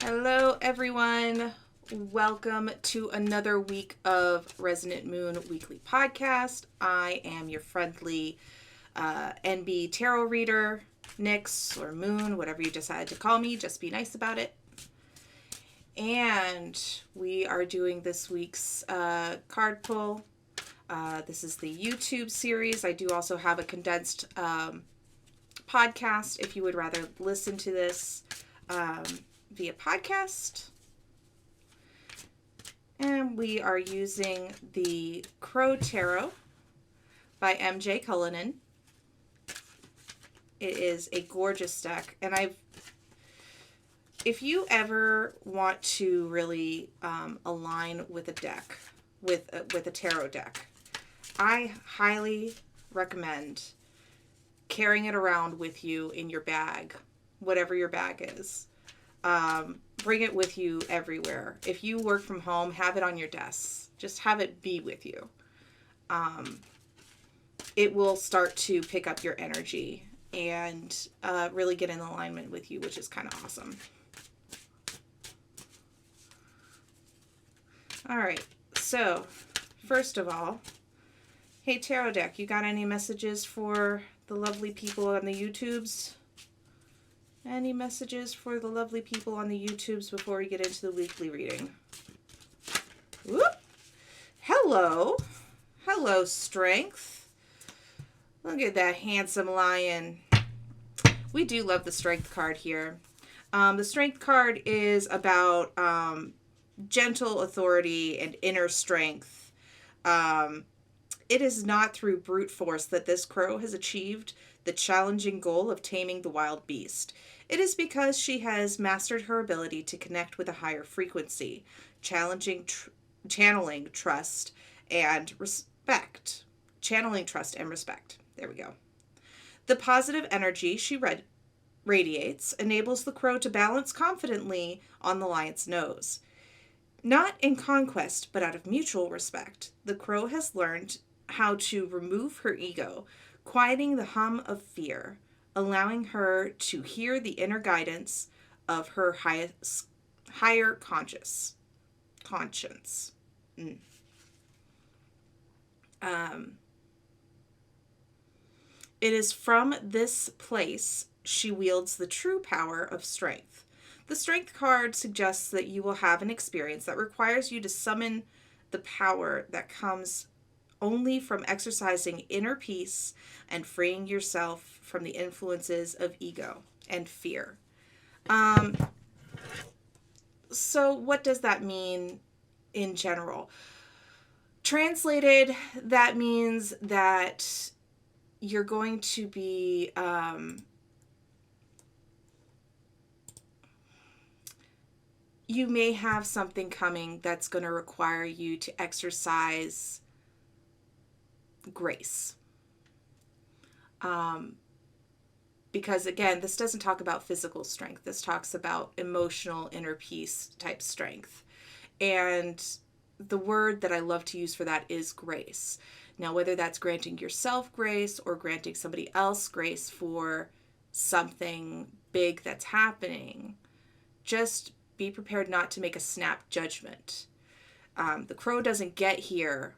Hello, everyone. Welcome to another week of Resonant Moon Weekly Podcast. I am your friendly Enby Tarot Reader, Nyx, or Moon, whatever you decide to call me. Just be nice about it. And we are doing this week's card pull. This is the YouTube series. I do also have a condensed podcast if you would rather listen to this via podcast. And we are using the Crow Tarot by MJ Cullinane. It is a gorgeous deck, and if you ever want to really align with a deck, with a tarot deck, I highly recommend carrying it around with you in your bag, whatever your bag is. Bring it with you everywhere. If you work from home, have it on your desk. Just have it be with you. It will start to pick up your energy and really get in alignment with you, which is kind of awesome. All right, so first of all, hey Tarot Deck, you got any messages for the lovely people on the YouTubes? Any messages for the lovely people on the YouTubes before we get into the weekly reading? Whoop. Hello. Hello, Strength. Look at that handsome lion. We do love the Strength card here. The Strength card is about gentle authority and inner strength. It is not through brute force that this crow has achieved the challenging goal of taming the wild beast. It is because she has mastered her ability to connect with a higher frequency, channeling trust and respect. Channeling trust and respect. There we go. The positive energy she radiates enables the crow to balance confidently on the lion's nose. Not in conquest, but out of mutual respect, the crow has learned how to remove her ego, quieting the hum of fear, allowing her to hear the inner guidance of her higher conscience. It is from this place she wields the true power of strength. The Strength card suggests that you will have an experience that requires you to summon the power that comes only from exercising inner peace and freeing yourself from the influences of ego and fear. So what does that mean in general? Translated, that means that you're going to be you may have something coming that's going to require you to exercise grace. Because again, this doesn't talk about physical strength. This talks about emotional inner peace type strength. And the word that I love to use for that is grace. Now, whether that's granting yourself grace or granting somebody else grace for something big that's happening, just be prepared not to make a snap judgment. The crow doesn't get here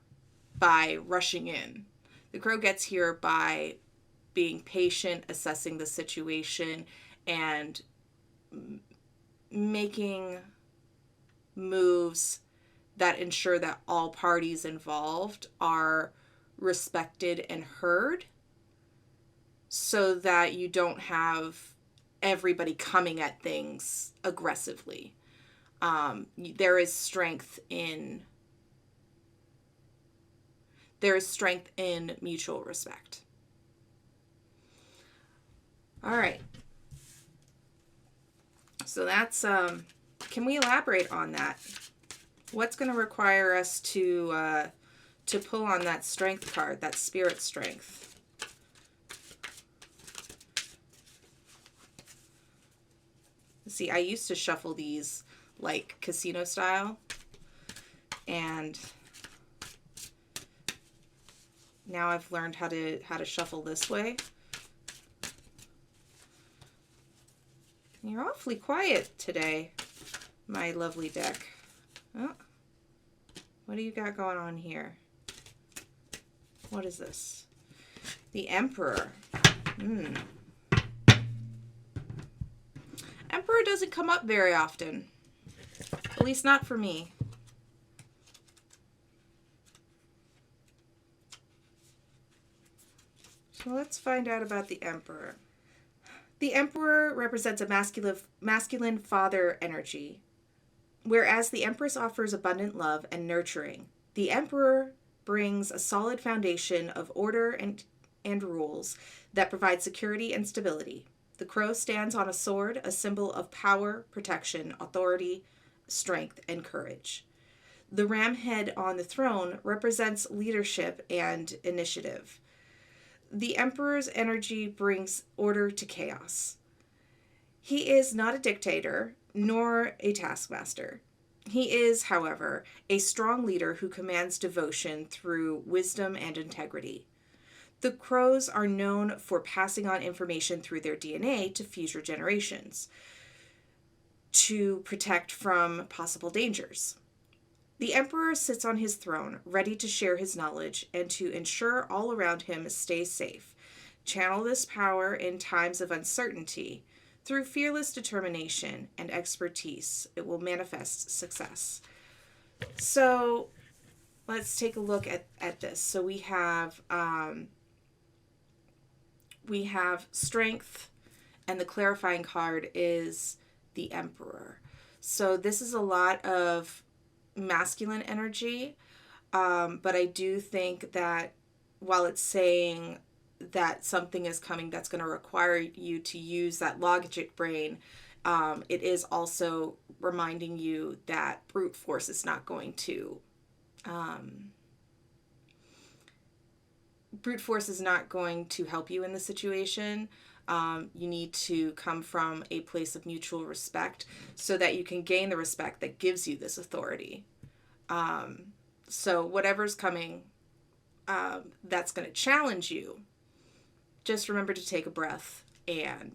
by rushing in. The crow gets here by being patient, assessing the situation, and making moves that ensure that all parties involved are respected and heard, so that you don't have everybody coming at things aggressively. There is strength in mutual respect. All right. So that's, can we elaborate on that? What's going to require us to pull on that Strength card, that spirit strength? See, I used to shuffle these like casino style, and now I've learned how to shuffle this way. You're awfully quiet today. my lovely deck. Oh, what do you got going on here? What is this? The Emperor. Emperor doesn't come up very often. At least not for me. So let's find out about the Emperor. The Emperor represents a masculine father energy, whereas the Empress offers abundant love and nurturing. The Emperor brings a solid foundation of order and rules that provide security and stability. The crow stands on a sword, a symbol of power, protection, authority, strength, and courage. The ram head on the throne represents leadership and initiative. The Emperor's energy brings order to chaos. He is not a dictator, nor a taskmaster. He is, however, a strong leader who commands devotion through wisdom and integrity. The crows are known for passing on information through their DNA to future generations to protect from possible dangers. The Emperor sits on his throne, ready to share his knowledge and to ensure all around him stay safe. Channel this power in times of uncertainty. Through fearless determination and expertise, it will manifest success. So let's take a look at this. So we have strength, and the clarifying card is the Emperor. So this is a lot of masculine energy, but I do think that while it's saying that something is coming that's going to require you to use that logic brain, it is also reminding you that brute force is not going to help you in the situation. You need to come from a place of mutual respect so that you can gain the respect that gives you this authority. So whatever's coming that's going to challenge you, just remember to take a breath and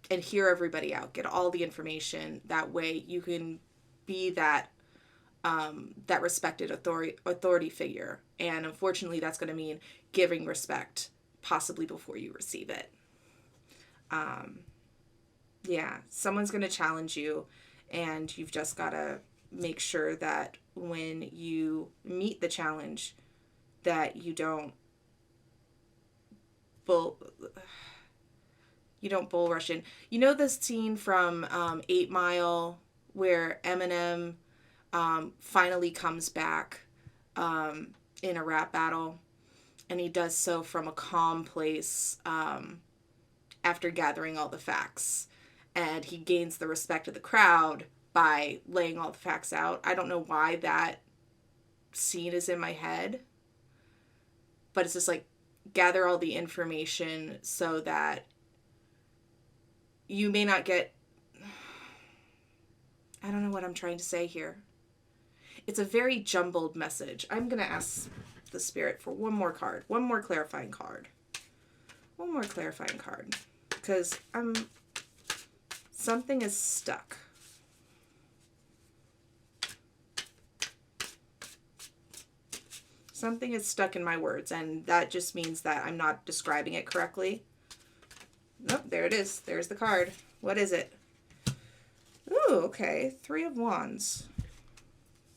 hear everybody out. Get all the information. That way you can be that respected authority figure. And unfortunately, that's going to mean giving respect possibly before you receive it. Someone's going to challenge you, and you've just got to make sure that when you meet the challenge, that you don't bull rush in. You know the scene from 8 Mile where Eminem finally comes back in a rap battle, and he does so from a calm place after gathering all the facts, and he gains the respect of the crowd by laying all the facts out. I don't know why that scene is in my head, but it's just like, gather all the information so that you may not get, I don't know what I'm trying to say here. It's a very jumbled message. I'm going to ask the spirit for one more card, one more clarifying card, because something is stuck. Something is stuck in my words, and that just means that I'm not describing it correctly. Nope, there it is. There's the card. What is it? Ooh, okay. 3 of Wands.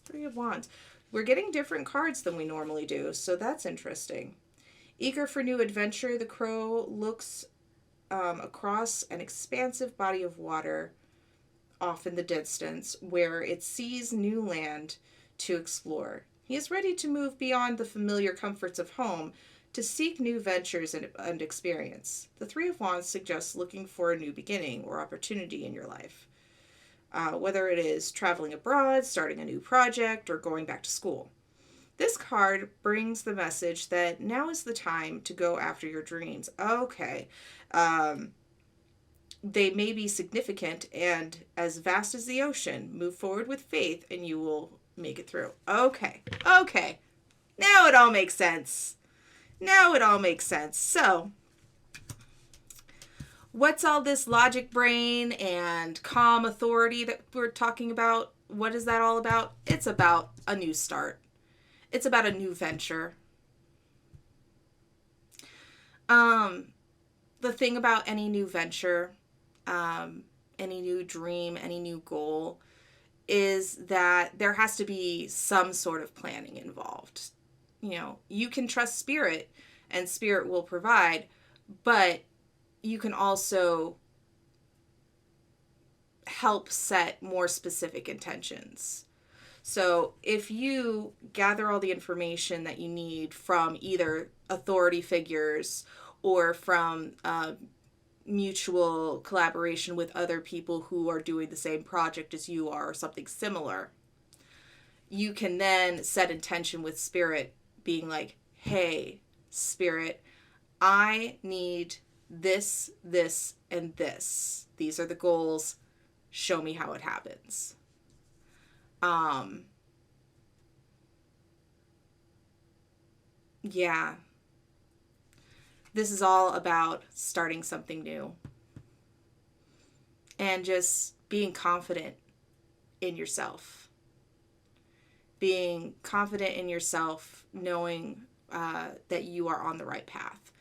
3 of Wands. We're getting different cards than we normally do, so that's interesting. Eager for new adventure, the crow looks across an expansive body of water off in the distance where it sees new land to explore. He is ready to move beyond the familiar comforts of home to seek new ventures and experience. The 3 of Wands suggests looking for a new beginning or opportunity in your life, whether it is traveling abroad, starting a new project, or going back to school. This card brings the message that now is the time to go after your dreams. Okay. They may be significant and as vast as the ocean. Move forward with faith and you will make it through. Okay. Now it all makes sense. So, what's all this logic brain and calm authority that we're talking about? What is that all about? It's about a new start. It's about a new venture. The thing about any new venture, any new dream, any new goal, is that there has to be some sort of planning involved. You know, you can trust spirit and spirit will provide, but you can also help set more specific intentions. So if you gather all the information that you need from either authority figures or from mutual collaboration with other people who are doing the same project as you are or something similar, you can then set intention with spirit, being like, hey, spirit, I need this, this, and this. These are the goals. Show me how it happens. Yeah. This is all about starting something new and just being confident in yourself. Being confident in yourself, knowing that you are on the right path,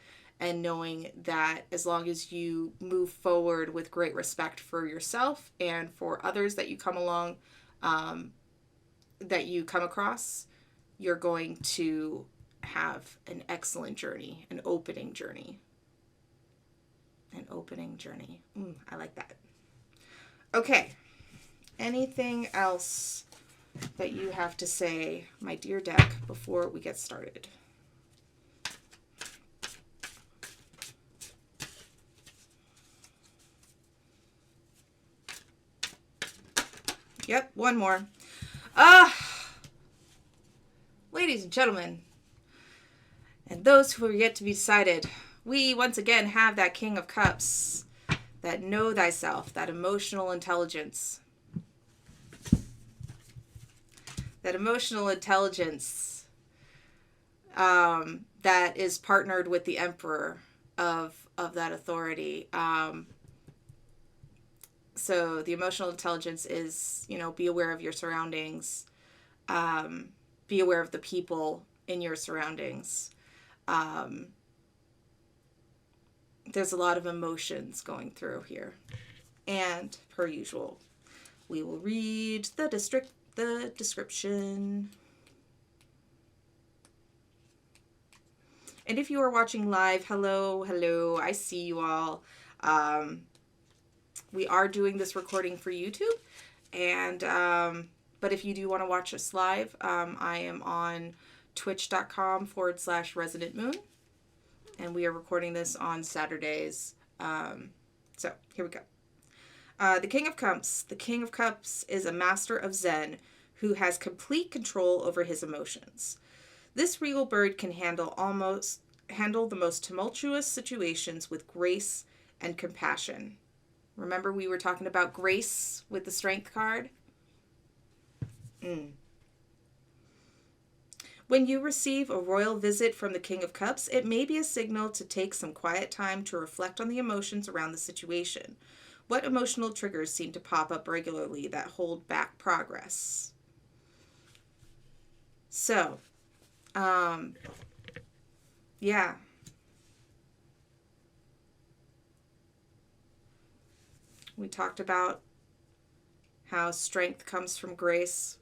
and knowing that as long as you move forward with great respect for yourself and for others that you come along, that you come across, you're going to have an excellent journey, an opening journey. An opening journey. I like that. Okay. Anything else that you have to say, my dear deck, before we get started? Yep, one more. Ladies and gentlemen, and those who are yet to be decided, we once again have that King of Cups, that know thyself, that emotional intelligence. That emotional intelligence that is partnered with the Emperor of that authority. So the emotional intelligence is, you know, be aware of your surroundings. Be aware of the people in your surroundings. There's a lot of emotions going through here. And, per usual, we will read the description. And if you are watching live, hello, I see you all. We are doing this recording for YouTube, and but if you do want to watch us live, I am on twitch.com/Resonant Moon, and we are recording this on Saturdays. So here we go. The King of Cups. The King of Cups is a master of Zen who has complete control over his emotions. This regal bird can handle the most tumultuous situations with grace and compassion. Remember we were talking about grace with the Strength card? When you receive a royal visit from the King of Cups, it may be a signal to take some quiet time to reflect on the emotions around the situation. What emotional triggers seem to pop up regularly that hold back progress? So, yeah. We talked about how strength comes from grace.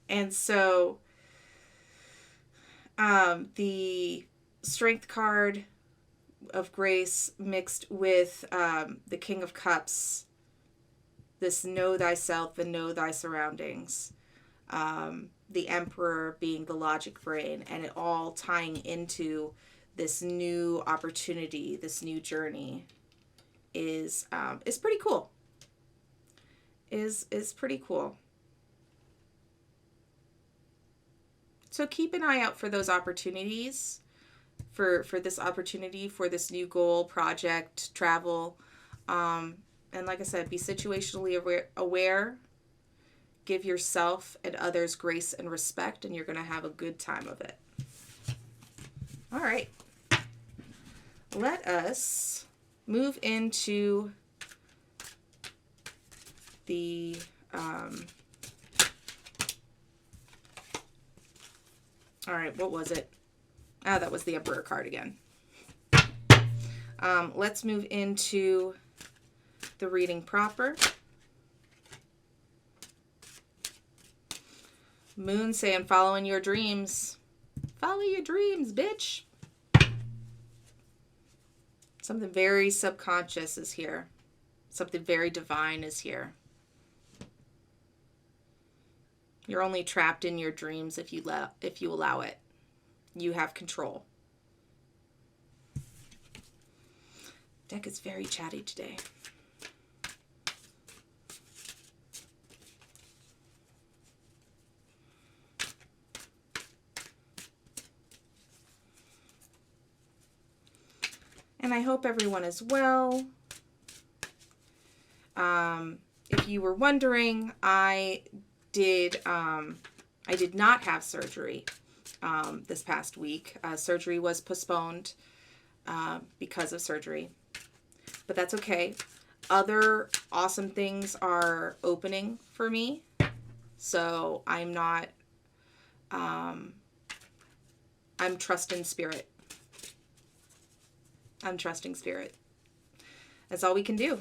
And so the Strength card of grace mixed with the King of Cups, this know thyself and know thy surroundings, the Emperor being the logic brain, and it all tying into this new opportunity, this new journey is pretty cool. Is pretty cool. So keep an eye out for those opportunities, for this opportunity, for this new goal, project, travel. And like I said, be situationally aware. Give yourself and others grace and respect, and you're going to have a good time of it. All right. let us move into the all right, what was it? Ah, that was the Emperor card again. Let's move into the reading proper. Moon saying, following your dreams. Follow your dreams, bitch. Something very subconscious is here. Something very divine is here. You're only trapped in your dreams if you allow it. You have control. Deck is very chatty today. And I hope everyone is well. If you were wondering, I did not have surgery this past week. Surgery was postponed because of surgery, but that's okay. Other awesome things are opening for me, so I'm not. I'm trusting spirit. I'm trusting spirit. That's all we can do.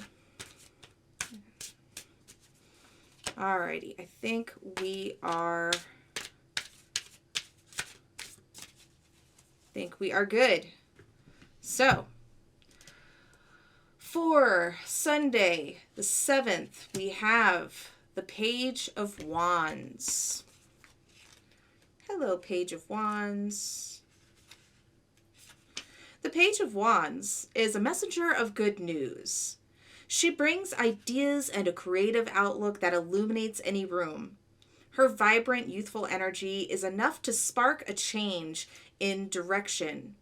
Alrighty, I think we are good. So, for Sunday, the 7th, we have the Page of Wands. Hello, Page of Wands. The Page of Wands is a messenger of good news. She brings ideas and a creative outlook that illuminates any room. Her vibrant, youthful energy is enough to spark a change in direction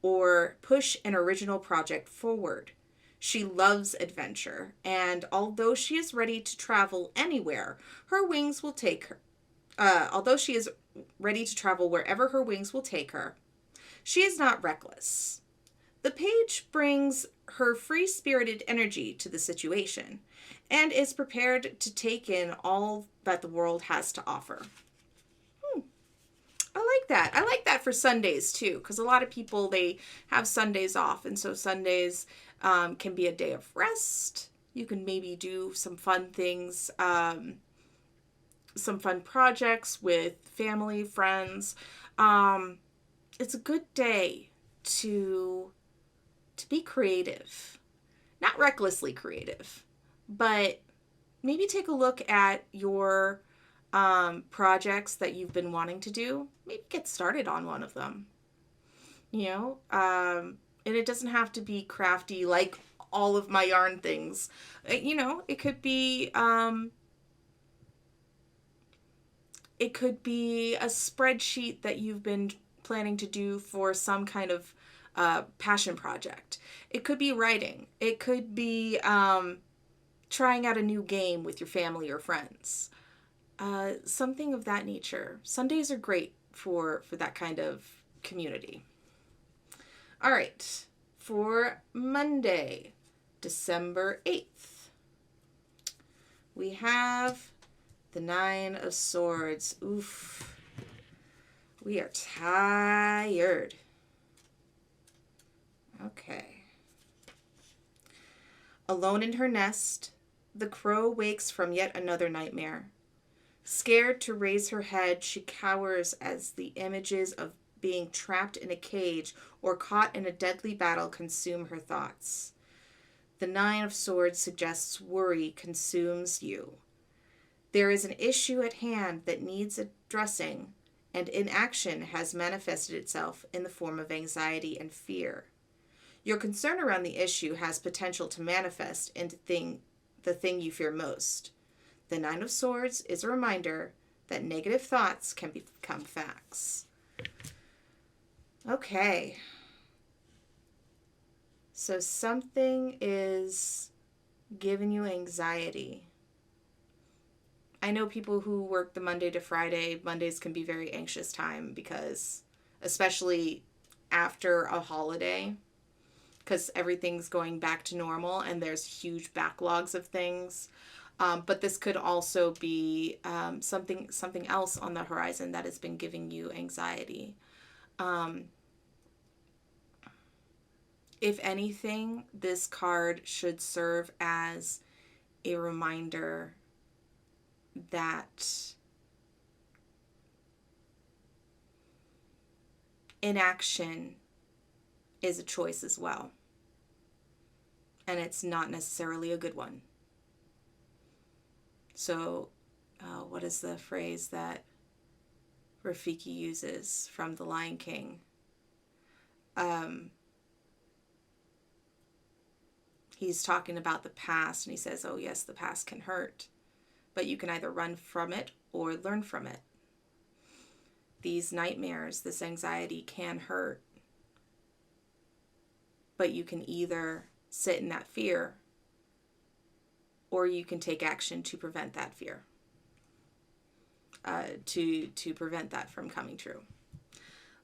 or push an original project forward. She loves adventure, and although she is ready to travel anywhere, her wings will take her. Although she is ready to travel wherever her wings will take her, she is not reckless. The page brings her free-spirited energy to the situation and is prepared to take in all that the world has to offer. I like that. I like that for Sundays too, because a lot of people, they have Sundays off, and so Sundays can be a day of rest. You can maybe do some fun things, some fun projects with family, friends. It's a good day to be creative. Not recklessly creative, but maybe take a look at your projects that you've been wanting to do. Maybe get started on one of them. And it doesn't have to be crafty like all of my yarn things. It could be a spreadsheet that you've been planning to do for some kind of passion project. It could be writing. It could be trying out a new game with your family or friends. Something of that nature. Sundays are great for that kind of community. All right. For Monday, December 8th, we have the 9 of Swords. Oof. We are tired. Okay. Alone in her nest, the crow wakes from yet another nightmare. Scared to raise her head, she cowers as the images of being trapped in a cage or caught in a deadly battle consume her thoughts. The 9 of Swords suggests worry consumes you. There is an issue at hand that needs addressing, and inaction has manifested itself in the form of anxiety and fear. Your concern around the issue has potential to manifest into the thing you fear most. The 9 of Swords is a reminder that negative thoughts can become facts. Okay. So something is giving you anxiety. I know people who work the Monday to Friday. Mondays can be very anxious time because, especially after a holiday, because everything's going back to normal and there's huge backlogs of things. But this could also be something else on the horizon that has been giving you anxiety. If anything, this card should serve as a reminder that inaction is a choice as well. And it's not necessarily a good one. So, what is the phrase that Rafiki uses from The Lion King? He's talking about the past, and he says, oh yes, the past can hurt, but you can either run from it or learn from it. These nightmares, this anxiety can hurt, but you can either sit in that fear or you can take action to prevent that fear, to prevent that from coming true.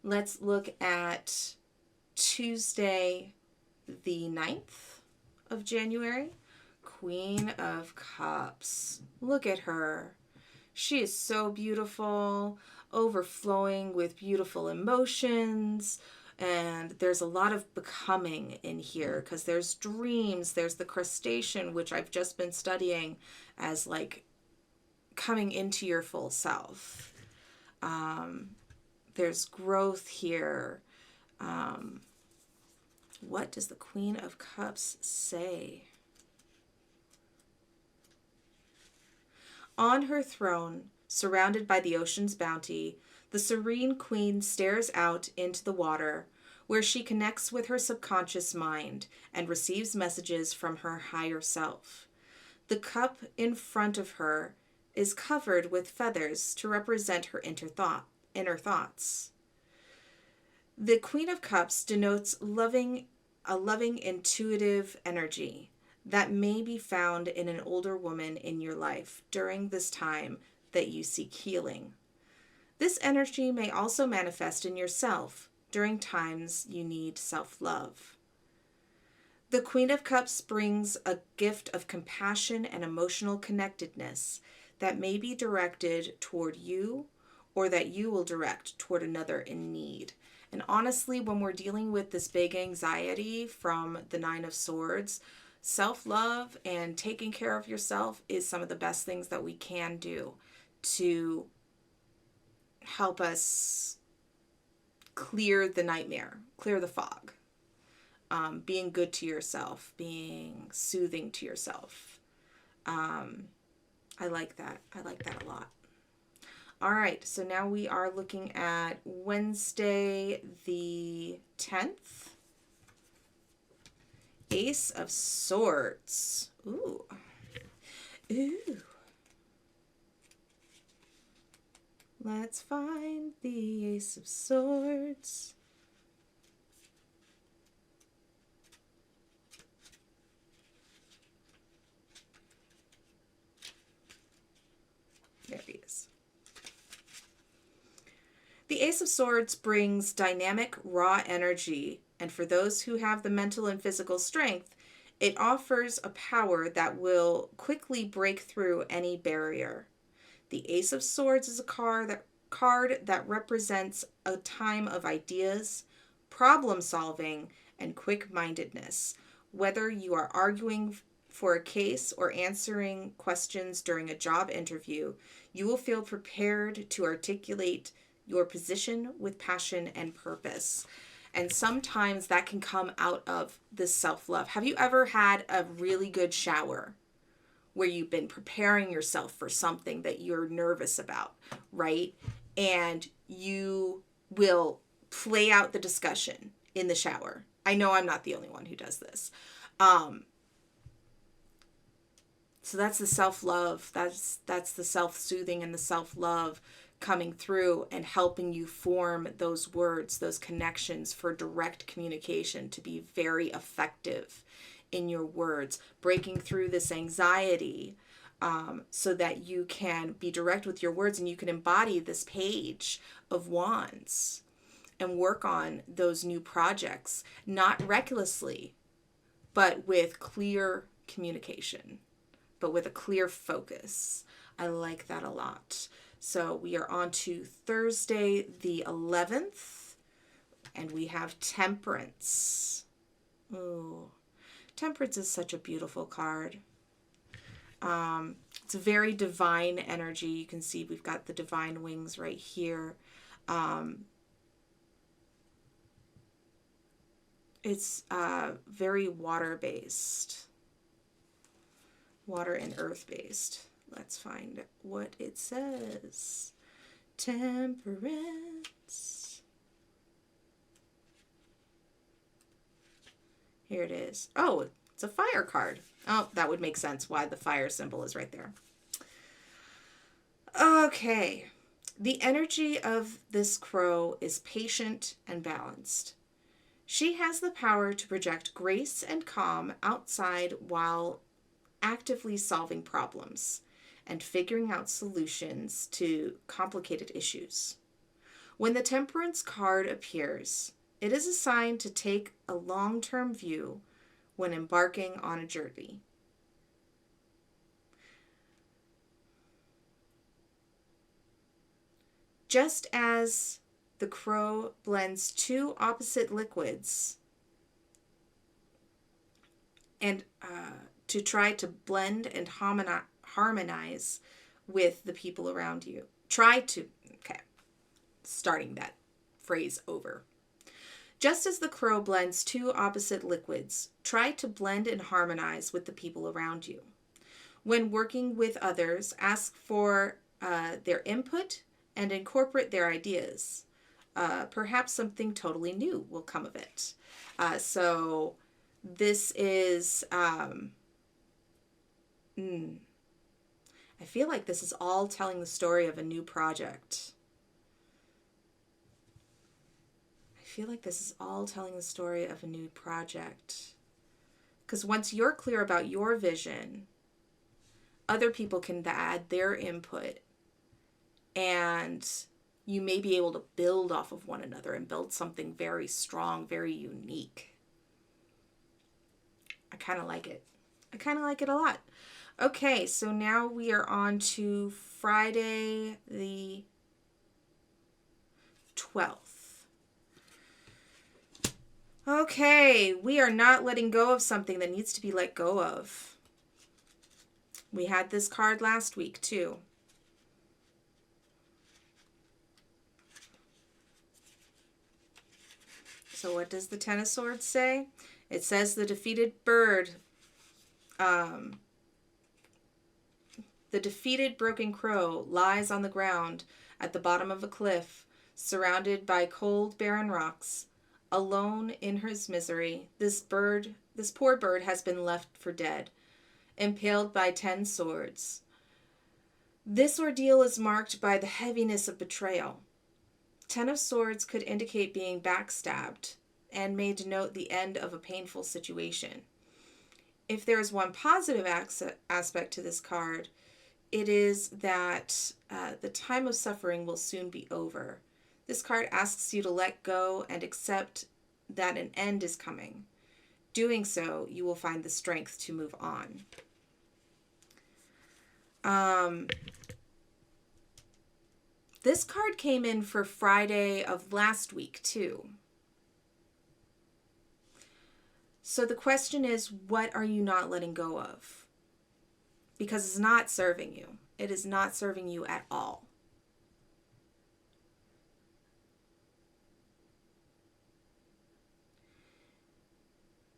Let's look at Tuesday, the 9th of January. Queen of Cups. Look at her. She is so beautiful, overflowing with beautiful emotions. And there's a lot of becoming in here because there's dreams. There's the crustacean, which I've just been studying as like coming into your full self. There's growth here. What does the Queen of Cups say? On her throne, surrounded by the ocean's bounty, the serene queen stares out into the water, where she connects with her subconscious mind and receives messages from her higher self. The cup in front of her is covered with feathers to represent her inner thoughts. The Queen of Cups denotes a loving, intuitive energy that may be found in an older woman in your life during this time that you seek healing. This energy may also manifest in yourself during times you need self-love. The Queen of Cups brings a gift of compassion and emotional connectedness that may be directed toward you or that you will direct toward another in need. And honestly, when we're dealing with this big anxiety from the Nine of Swords, self-love and taking care of yourself is some of the best things that we can do to help us clear the nightmare, clear the fog. Being good to yourself, being soothing to yourself. I like that. I like that a lot. All right, so now we are looking at Wednesday the 10th. Ace of Swords. Ooh. Ooh. Let's find the Ace of Swords. There he is. The Ace of Swords brings dynamic, raw energy, and for those who have the mental and physical strength, it offers a power that will quickly break through any barrier. The Ace of Swords is a card that represents a time of ideas, problem solving, and quick-mindedness. Whether you are arguing for a case or answering questions during a job interview, you will feel prepared to articulate your position with passion and purpose. And sometimes that can come out of this self-love. Have you ever had a really good shower where you've been preparing yourself for something that you're nervous about, right? And you will play out the discussion in the shower. I know I'm not the only one who does this. So that's the self-love. That's the self-soothing and the self-love coming through and helping you form those words, those connections for direct communication to be very effective in your words, breaking through this anxiety so that you can be direct with your words and you can embody this Page of Wands. and work on those new projects, not recklessly, but with clear communication, but with a clear focus. I like that a lot. So we are on to Thursday the 11th, and we have Temperance. Ooh, Temperance is such a beautiful card. It's a very divine energy. You can see we've got the divine wings right here. It's very water-based. Water and earth-based. Let's find what it says. Temperance. Here it is. Oh, it's a fire card. Oh, that would make sense why the fire symbol is right there. Okay. The energy of this crow is patient and balanced. She has the power to project grace and calm outside while actively solving problems and figuring out solutions to complicated issues. When the Temperance card appears, it is a sign to take a long-term view when embarking on a journey. Just as the crow blends two opposite liquids and to try to blend and harmonize with the people around you. Starting that phrase over. Just as the crow blends two opposite liquids, try to blend and harmonize with the people around you. When working with others, ask for their input and incorporate their ideas. Perhaps something totally new will come of it. So this is, I feel like this is all telling the story of a new project. Because once you're clear about your vision, other people can add their input, and you may be able to build off of one another and build something very strong, very unique. I kind of like it. I kind of like it a lot. Okay, so now we are on to Friday the 12th. Okay, we are not letting go of something that needs to be let go of. We had this card last week too. So what does the Ten of Swords say? It says the defeated bird, the defeated broken crow lies on the ground at the bottom of a cliff, surrounded by cold, barren rocks, alone in his misery. This poor bird has been left for dead, impaled by 10 swords. This ordeal is marked by the heaviness of betrayal. 10 of Swords could indicate being backstabbed and may denote the end of a painful situation. If there is one positive aspect to this card, it is that the time of suffering will soon be over. This card asks you to let go and accept that an end is coming. Doing so, you will find the strength to move on. This card came in for Friday of last week, too. So the question is, what are you not letting go of? Because it's not serving you. It is not serving you at all.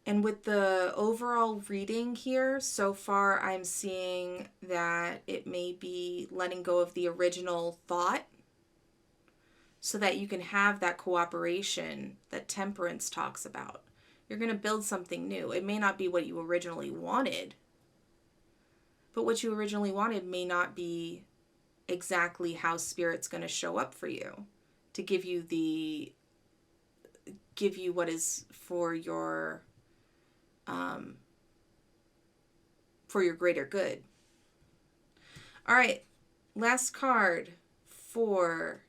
And with the overall reading here, so far I'm seeing that it may be letting go of the original thought so that you can have that cooperation that Temperance talks about. You're going to build something new. It may not be what you originally wanted, but what you originally wanted may not be exactly how Spirit's going to show up for you to give you what is for your greater good. All right, last card for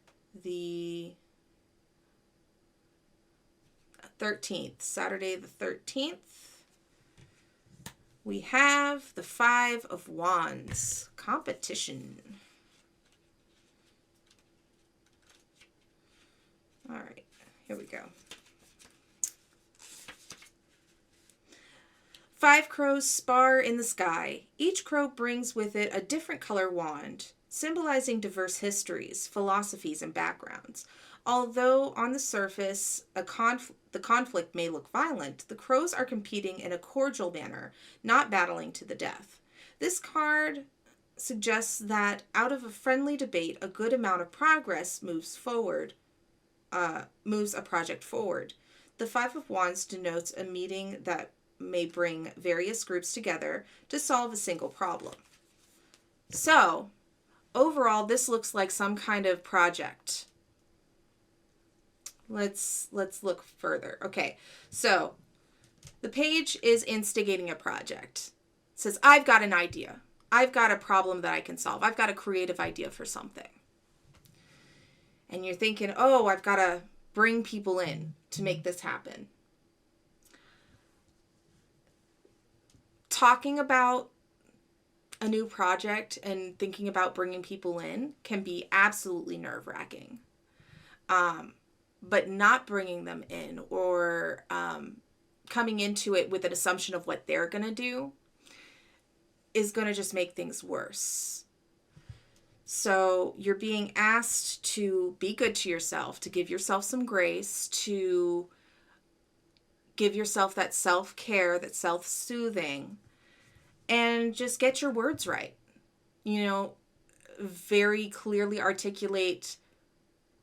the 13th, Saturday the 13th, we have the Five of Wands, competition. All right, here we go. 5 crows spar in the sky. Each crow brings with it a different color wand, symbolizing diverse histories, philosophies, and backgrounds. Although on the surface the conflict may look violent, the crows are competing in a cordial manner, not battling to the death. This card suggests that out of a friendly debate, a good amount of progress moves a project forward. The Five of Wands denotes a meeting that may bring various groups together to solve a single problem. So, overall, this looks like some kind of project. Let's look further. Okay, so the page is instigating a project. It says, I've got an idea. I've got a problem that I can solve. I've got a creative idea for something. And you're thinking, oh, I've got to bring people in to make this happen. Talking about a new project and thinking about bringing people in can be absolutely nerve-wracking. But not bringing them in or coming into it with an assumption of what they're going to do is going to just make things worse. So you're being asked to be good to yourself, to give yourself some grace, to give yourself that self-care, that self-soothing, and just get your words right. You know, very clearly articulate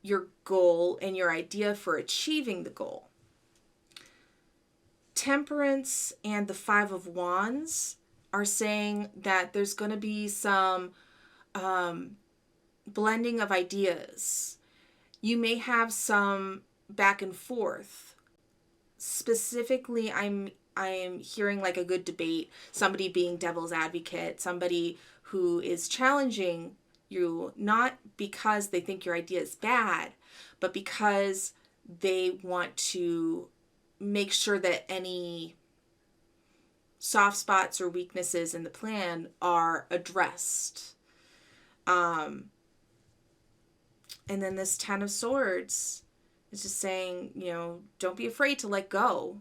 your goal and your idea for achieving the goal. Temperance and the Five of Wands are saying that there's going to be some blending of ideas. You may have some back and forth. Specifically, I'm hearing like a good debate, somebody being devil's advocate, somebody who is challenging you, not because they think your idea is bad, but because they want to make sure that any soft spots or weaknesses in the plan are addressed. And then this Ten of Swords is just saying, you know, don't be afraid to let go.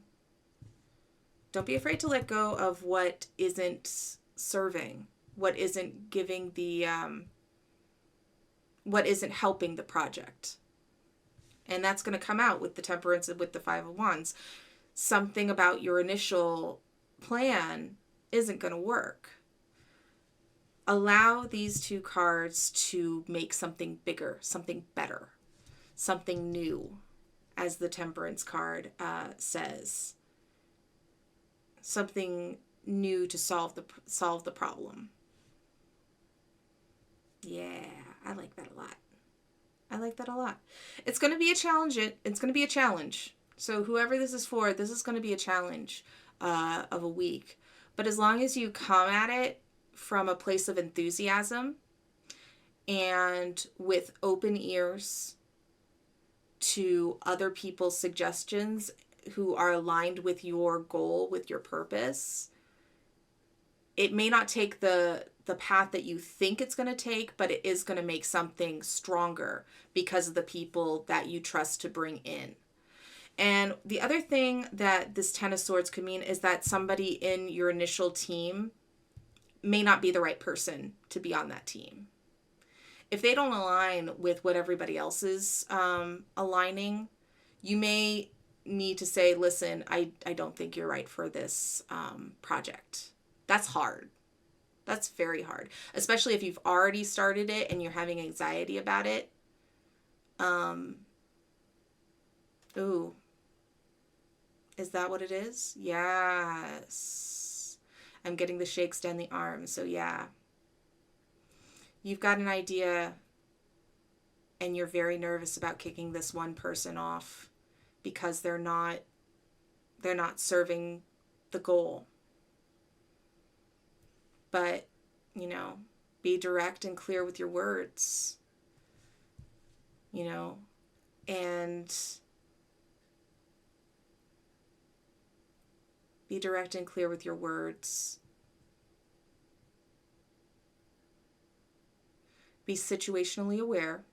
Don't be afraid to let go of what isn't serving, what isn't giving the, what isn't helping the project. And that's going to come out with the Temperance and with the Five of Wands. Something about your initial plan isn't going to work. Allow these two cards to make something bigger, something better, something new, as the Temperance card says. Something new to solve the problem. Yeah, I like that a lot. I like that a lot. It's going to be a challenge. It's going to be a challenge. So whoever this is for, this is going to be a challenge of a week. But as long as you come at it from a place of enthusiasm and with open ears to other people's suggestions who are aligned with your goal, with your purpose, it may not take the path that you think it's going to take, but it is going to make something stronger because of the people that you trust to bring in. And the other thing that this Ten of Swords could mean is that somebody in your initial team may not be the right person to be on that team. If they don't align with what everybody else is aligning, you may need to say, listen, I don't think you're right for this project. That's hard. That's very hard, especially if you've already started it and you're having anxiety about it. Ooh. Is that what it is? Yes. I'm getting the shakes down the arm. So yeah. You've got an idea and you're very nervous about kicking this one person off because they're not serving the goal. But, you know, be direct and clear with your words. You know, and Be direct and clear with your words. Be situationally aware.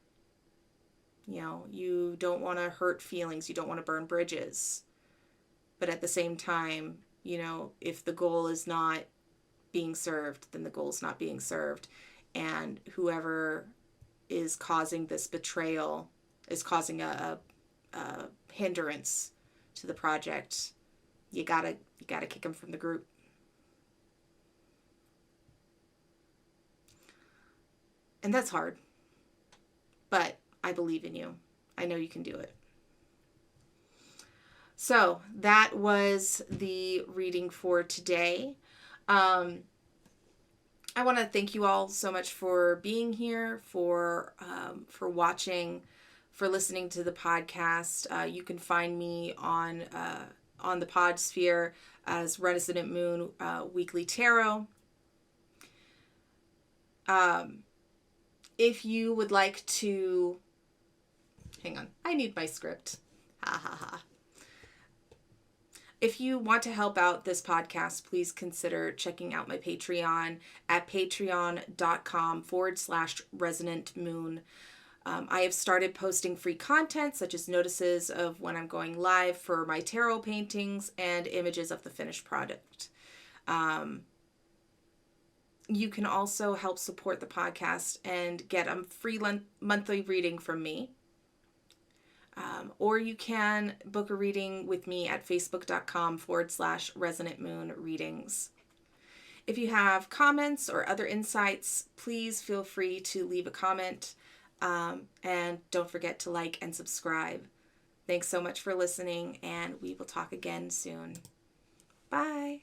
You know, you don't want to hurt feelings. You don't want to burn bridges. But at the same time, you know, if the goal is not being served, then the goal is not being served. And whoever is causing this betrayal is causing a hindrance to the project. You gotta kick them from the group. And that's hard. But I believe in you. I know you can do it. So that was the reading for today. I want to thank you all so much for being here, for watching, for listening to the podcast. You can find me on the Podsphere as Resonant Moon Weekly Tarot. If you would like to, hang on, I need my script. Ha ha ha. If you want to help out this podcast, please consider checking out my Patreon at patreon.com/Resonant Moon. I have started posting free content, such as notices of when I'm going live for my tarot paintings and images of the finished product. You can also help support the podcast and get a free monthly reading from me. Or you can book a reading with me at facebook.com/Resonant Moon readings. If you have comments or other insights, please feel free to leave a comment. And don't forget to like and subscribe. Thanks so much for listening, and we will talk again soon. Bye.